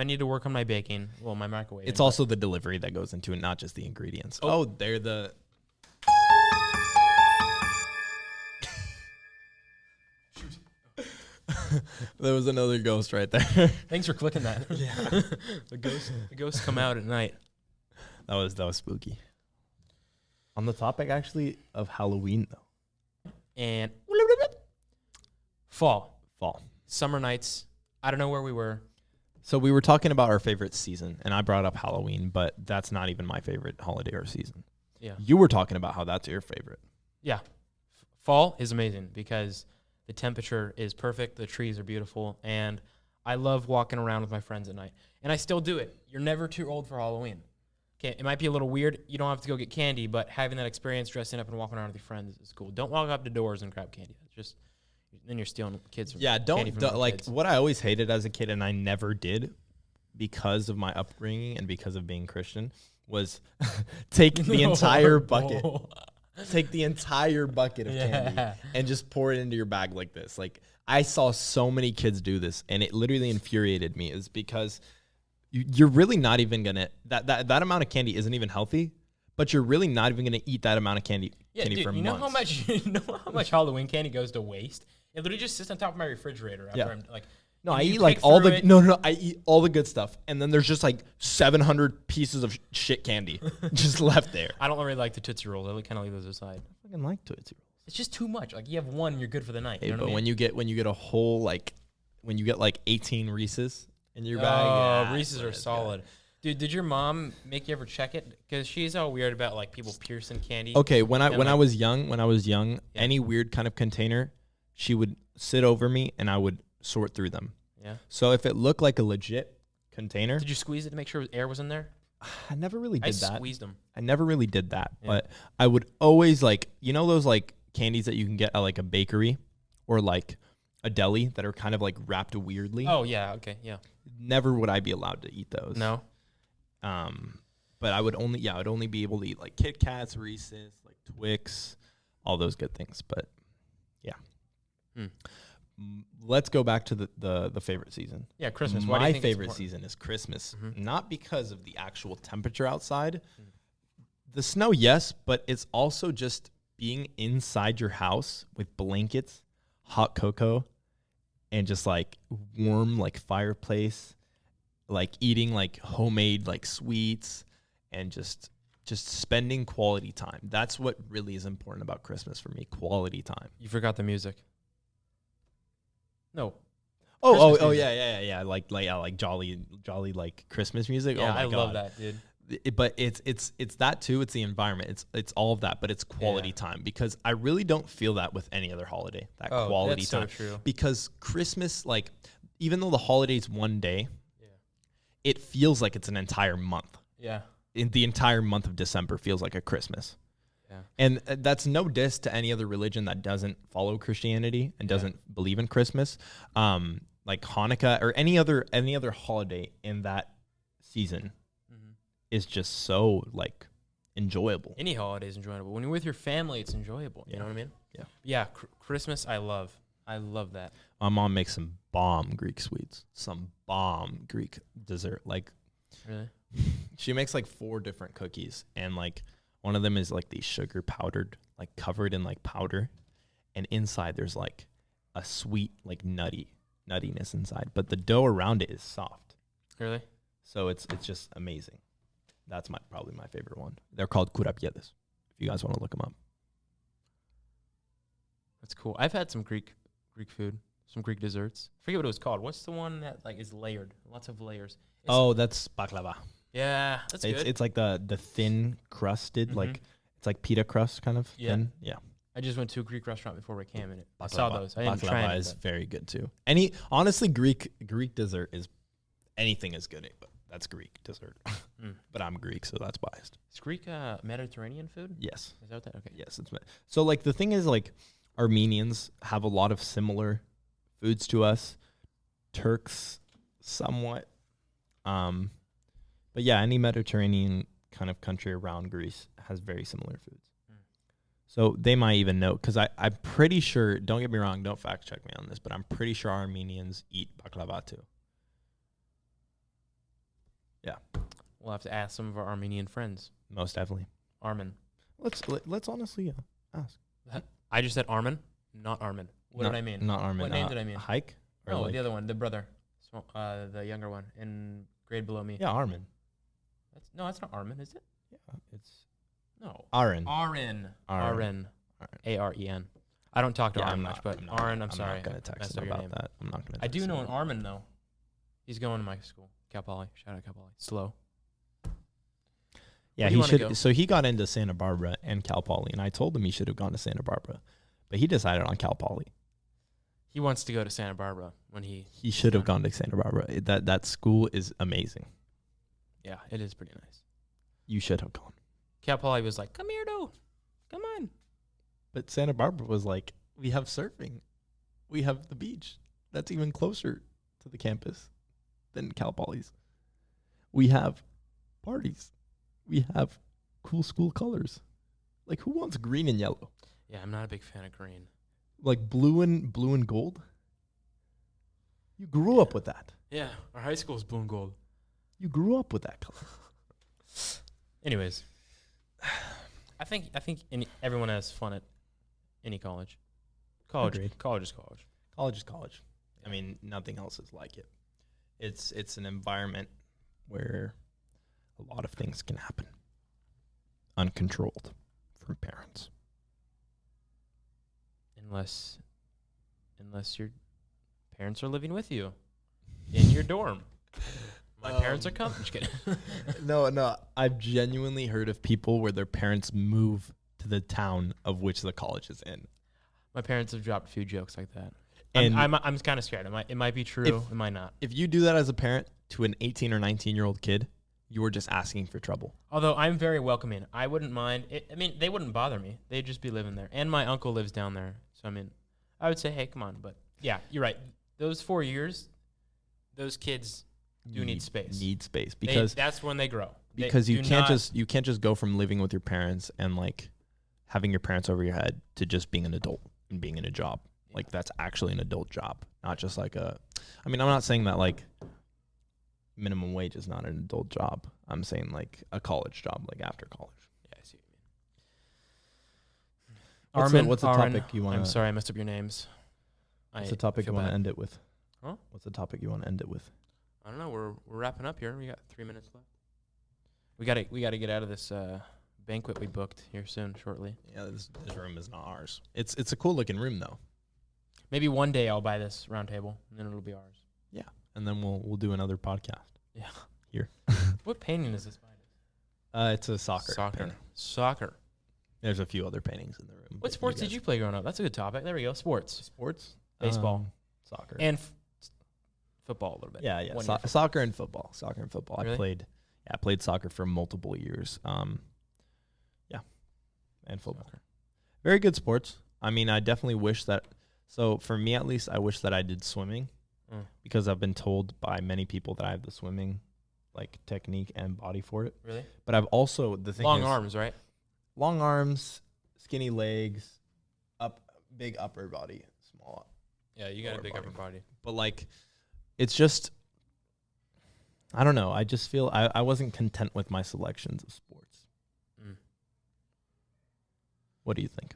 need to work on my baking. Well, my microwave. It's also the delivery that goes into it, not just the ingredients. Oh, they're the. There was another ghost right there. Thanks for clicking that. Yeah. the ghosts come out at night. That was spooky. On the topic actually of Halloween though. And fall. Summer nights. I don't know where we were. So we were talking about our favorite season, and I brought up Halloween, but that's not even my favorite holiday or season. Yeah. You were talking about how that's your favorite. Yeah. Fall is amazing because the temperature is perfect, the trees are beautiful, and I love walking around with my friends at night. And I still do it. You're never too old for Halloween. Okay, it might be a little weird. You don't have to go get candy, but having that experience dressing up and walking around with your friends is cool. Don't walk up to doors and grab candy. It's just then you're stealing kids from candy from other like kids. what I always hated as a kid, and I never did because of my upbringing and because of being Christian, was take the entire bucket. Take the entire bucket of candy and just pour it into your bag like this. Like I saw so many kids do this, and it literally infuriated me. Is because you're really not even gonna that amount of candy isn't even healthy, but you're really not even gonna eat that amount of candy. Dude, for you know months. you know how much Halloween candy goes to waste? It literally just sits on top of my refrigerator after I'm like. No, I you eat like pick all through the it. I eat all the good stuff, and then there's just like 700 pieces of shit candy just left there. I don't really like the Tootsie Rolls. I kind of leave those aside. I fucking like Tootsie Rolls. It's just too much. Like you have one, you're good for the night. Hey, You know but what I mean? when you get a whole when you get like 18 Reese's in your bag, Reese's are solid. Dude, did your mom make you ever check it? Because she's all weird about like people piercing candy. Okay, when I was young, any weird kind of container, she would sit over me and I would sort through them. Yeah. So if it looked like a legit container, Did you squeeze it to make sure air was in there? I never really did that. I squeezed them. I never really did that, Yeah. but I would always those like candies that you can get at like a bakery or like a deli that are kind of like wrapped weirdly. Oh yeah. Okay. Yeah. Never would I be allowed to eat those. No. But I would only be able to eat like Kit Kats, Reese's, like Twix, all those good things. But yeah. Let's go back to the favorite season. Yeah, Christmas. Why do you My think it's favorite important? season is Christmas, Mhm. not because of the actual temperature outside. The snow, yes, but it's also just being inside your house with blankets, hot cocoa, and just like warm like fireplace, like eating like homemade like sweets, and just spending quality time. That's what really is important about Christmas for me, quality time. You forgot the music. No. Christmas music. Yeah. Like jolly, like Christmas music. Yeah, Oh my I God. love that, dude. But it's that too. It's the environment. It's all of that, but it's quality time, because I really don't feel that with any other holiday. That quality that's time. so true. Because Christmas, like, even though the holiday's one day, Yeah. it feels like it's an entire month. Yeah. In the entire month of December feels like a Christmas. Yeah. And that's no diss to any other religion that doesn't follow Christianity and doesn't believe in Christmas. Like Hanukkah or any other holiday in that season is just so like enjoyable. Any holiday is enjoyable. When you're with your family, it's enjoyable. You know what I mean? Yeah. Yeah. Christmas, I love that. My mom makes some bomb Greek sweets, some bomb Greek dessert. Like, Really? she makes like 4 different cookies, and like one of them is like these sugar powdered, like covered in like powder, and inside there's like a sweet like nuttiness inside, but the dough around it is soft. Really? So it's just amazing. That's probably my favorite one. They're called kurapiedes, if you guys want to look them up. That's cool. I've had some Greek food, some Greek desserts. I forget what it was called. What's the one that like is layered? Lots of layers. That's baklava. Yeah, that's good. It's like the thin crusted, like it's like pita crust kind of thin. Yeah. I just went to a Greek restaurant before we came, and I saw those. I didn't Baklava try any, is very good too. Honestly, Greek dessert is anything is good. But that's Greek dessert. But I'm Greek, so that's biased. Is Greek Mediterranean food? Yes. Is that what that? Okay. Yes, so like the thing is, like, Armenians have a lot of similar foods to us. Turks somewhat. But yeah, any Mediterranean kind of country around Greece has very similar foods. So they might even know, because I'm pretty sure, don't get me wrong, don't fact check me on this, but I'm pretty sure Armenians eat baklava too. Yeah. We'll have to ask some of our Armenian friends. Most definitely. Armin. Let's honestly ask. I just said Armin, not Armin. What did I mean? Not Armin. What name did I mean? Hike? No, like the other one, the brother, the younger one, in grade below me. Yeah, Armin. That's not Armin, is it? Yeah, it's Arin. Aren. Aren. A-R-E-N. I don't talk to Armin much, but Aren, I'm sorry. I'm not going to text him about that. I'm not going to. I do know an Armin though. He's going to my school, Cal Poly. Shout out Cal Poly. Slow. Yeah, he should. So he got into Santa Barbara and Cal Poly, and I told him he should have gone to Santa Barbara, but he decided on Cal Poly. He wants to go to Santa Barbara when he should have gone to Santa Barbara. That school is amazing. Yeah, it is pretty nice. You should have gone. Cal Poly was like, "Come here, though. Come on." But Santa Barbara was like, "We have surfing, we have the beach. That's even closer to the campus than Cal Poly's. We have parties. We have cool school colors. Like, who wants green and yellow? Yeah, I'm not a big fan of green. Like blue and gold. You grew up with that. Yeah, our high school is blue and gold. You grew up with that color. Anyways, I think everyone has fun at any college. Agreed. College is college. College is college. I mean, nothing else is like it. It's an environment where a lot of things can happen uncontrolled from parents. Unless your parents are living with you in your dorm. My parents are coming. Just kidding. No. I've genuinely heard of people where their parents move to the town of which the college is in. My parents have dropped a few jokes like that. And I'm kind of scared. It might be true. It might not. If you do that as a parent to an 18 or 19-year-old kid, you are just asking for trouble. Although I'm very welcoming. I wouldn't mind. They wouldn't bother me. They'd just be living there. And my uncle lives down there. So, I would say, hey, come on. But, yeah, you're right. Those 4 years, those kids need space. Need space. Because that's when they grow. Because you can't just go from living with your parents and, like, having your parents over your head to just being an adult and being in a job. Yeah. Like, that's actually an adult job. Not just like I'm not saying that, like, minimum wage is not an adult job. I'm saying like a college job, like after college. Yeah, I see what you mean. What's the topic you want? I'm sorry, I messed up your names. What's the topic you want to end it with? Huh? What's the topic you want to end it with? I don't know. We're wrapping up here. We got 3 minutes left. We gotta get out of this banquet we booked here shortly. Yeah, this room is not ours. It's a cool looking room though. Maybe one day I'll buy this round table, and then it'll be ours. Yeah, and then we'll do another podcast. Yeah. Here. What painting is this? It's a soccer. painting. Soccer. There's a few other paintings in the room. What sports did you play growing up? That's a good topic. There we go. Sports. Baseball. Soccer. And football a little bit. Yeah. Soccer and football. Really? I played soccer for multiple years. And football. Soccer. Very good sports. I mean, I definitely wish that. So for me, at least, I wish that I did swimming because I've been told by many people that I have the swimming like technique and body for it. Really? But I've also long arms, right? Long arms, skinny legs, big upper body, small. Yeah, you got a big upper body. But like, it's just, I don't know. I just feel I wasn't content with my selections of sports. What do you think?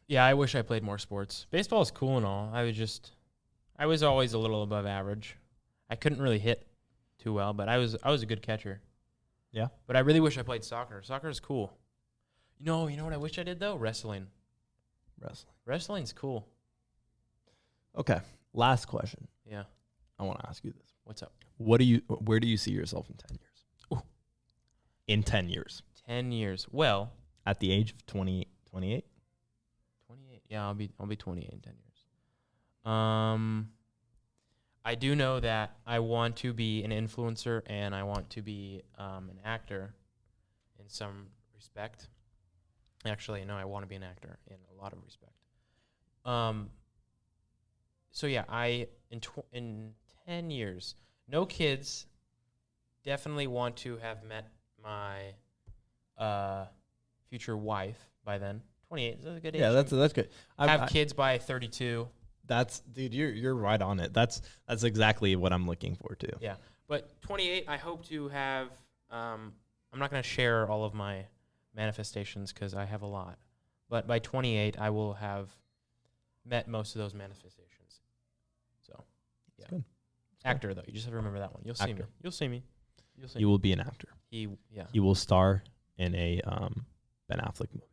Yeah, I wish I played more sports. Baseball is cool and all. I was always a little above average. I couldn't really hit too well, but I was a good catcher. Yeah. But I really wish I played soccer. Soccer is cool. You know what I wish I did though? Wrestling. Wrestling's cool. Okay. Last question. Yeah. I want to ask you this. What's up? Where do you see yourself in 10 years? Ooh. In 10 years. 10 years. Well, at the age of 28? 28. Yeah, I'll be 28 in 10 years. I do know that I want to be an influencer and I want to be an actor in some respect. Actually, no, I want to be an actor in a lot of respect. So yeah, in 10 years, no kids. Definitely want to have met my future wife by then. 28 is a good age. Yeah, that's good. Have kids by 32. Dude, you're right on it. That's exactly what I'm looking for too. Yeah, but 28, I hope to have. I'm not going to share all of my manifestations because I have a lot. But by 28, I will have met most of those manifestations. So, yeah. Good. Actor though, you just have to remember that one. You'll see me. You'll see me. You will be an actor. He will star in a Ben Affleck movie.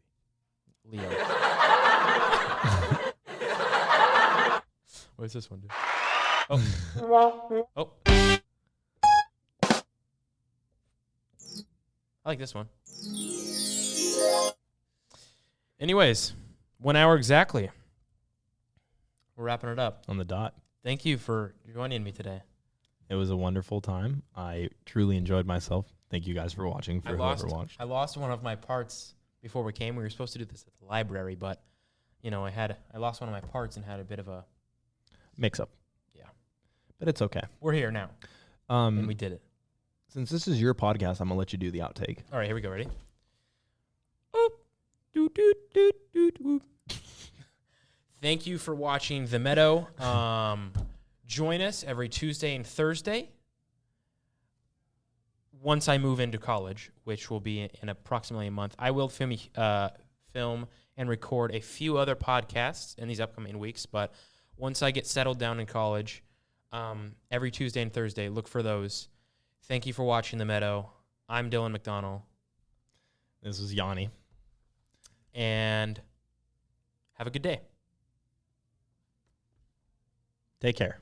Leo. What does this one do? Oh. I like this one. Anyways, 1 hour exactly. We're wrapping it up. On the dot. Thank you for joining me today. It was a wonderful time. I truly enjoyed myself. Thank you guys for watching, whoever watched. I lost one of my parts before we came. We were supposed to do this at the library, but I lost one of my parts and had a bit of a mix up. Yeah. But it's okay. We're here now. And we did it. Since this is your podcast, I'm going to let you do the outtake. All right, here we go. Ready? Oop. Doot, doot, doot, doot, whoop. Thank you for watching The Meadow. Join us every Tuesday and Thursday. Once I move into college, which will be in approximately a month, I will film and record a few other podcasts in these upcoming weeks. But once I get settled down in college, every Tuesday and Thursday, look for those. Thank you for watching The Meadow. I'm Dylan McDonald. This is Yanni. And have a good day. Take care.